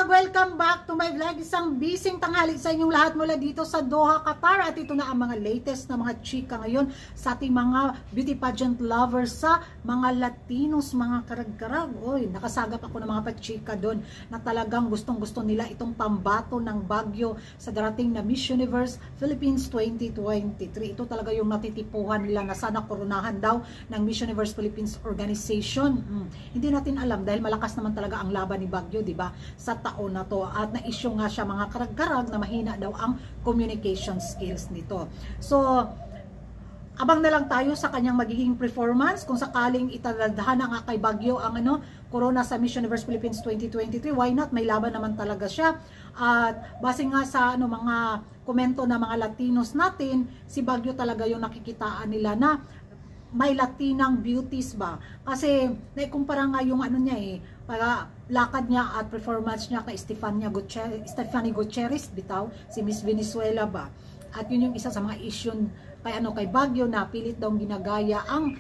Welcome back to my vlog. Isang bising tanghali sa inyong lahat mula dito sa Doha, Qatar. At ito na ang mga latest na mga chika ngayon sa ating mga beauty pageant lovers, sa mga Latinos, mga karag-karag. Oy, nakasagap ako ng mga pachika doon na talagang gustong-gusto nila itong pambato ng Baguio sa darating na Miss Universe Philippines 2023. Ito talaga yung natitipuhan nila na sana koronahan daw ng Miss Universe Philippines Organization. Hindi natin alam dahil malakas naman talaga ang laban ni Baguio, di ba? Sa taon na to, at na-issue nga siya mga karag-karag na mahina daw ang communication skills nito. So abang na lang tayo sa kanyang magiging performance kung sakaling italadhana nga kay Baguio ang corona sa Miss Universe Philippines 2023. Why not? May laban naman talaga siya. At base nga sa mga komento ng mga Latinos natin, si Baguio talaga yung nakikitaan nila na may Latinang beauties ba? Kasi naikumpara nga yung niya para lakad niya at performance niya kay Stephanie Gutierrez bitaw, si Miss Venezuela ba? At yun yung isa sa mga issue kay Baguio na pilit daw ginagaya ang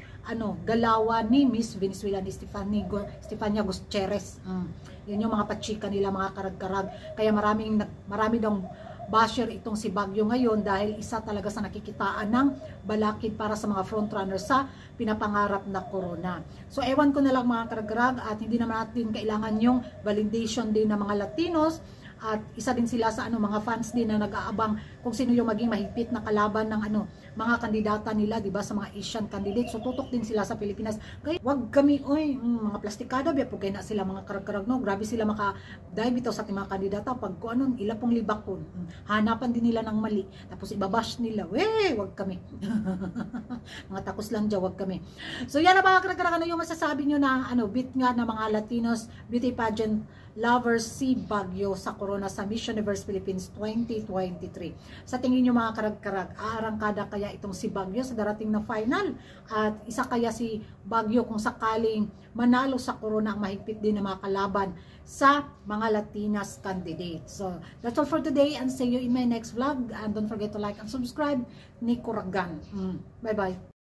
galawan ni Miss Venezuela ni Stephanie Gutierrez. Yun yung mga pachika nila, mga karag-karag. Kaya marami daw basher itong si Baguio ngayon dahil isa talaga sa nakikitaan ng balakid para sa mga frontrunner sa pinapangarap na corona. So ewan ko na lang mga karag-karag, at hindi naman natin kailangan yung validation din ng mga Latinos, at isa din sila sa mga fans din na nag-aabang kung sino yung maging mahigpit na kalaban ng mga kandidata nila, di ba, sa mga Asian candidates. So tutok din sila sa Pilipinas. Kaya wag kami mga plastikada biya pugay na sila mga karag-karag, no. Grabe sila maka-dive ito sa ating mga kandidata pag ila pong libakon. Hanapan din nila ng mali. Tapos ibabash nila. Wag kami. Mga takos lang dyan, wag kami. So yan na mga karag-karag, yung masasabi nyo na bit nga na mga Latinos beauty pageant lovers si Baguio sa corona sa Miss Universe Philippines 2023. Sa tingin nyo mga karag-karag, aarangkada kaya itong si Baguio sa darating na final? At isa kaya si Baguio kung sakaling manalo sa corona ang mahigpit din na mga kalaban sa mga Latinas candidates? So that's all for today, and see you in my next vlog. And don't forget to like and subscribe. Nico Ragan. Bye bye.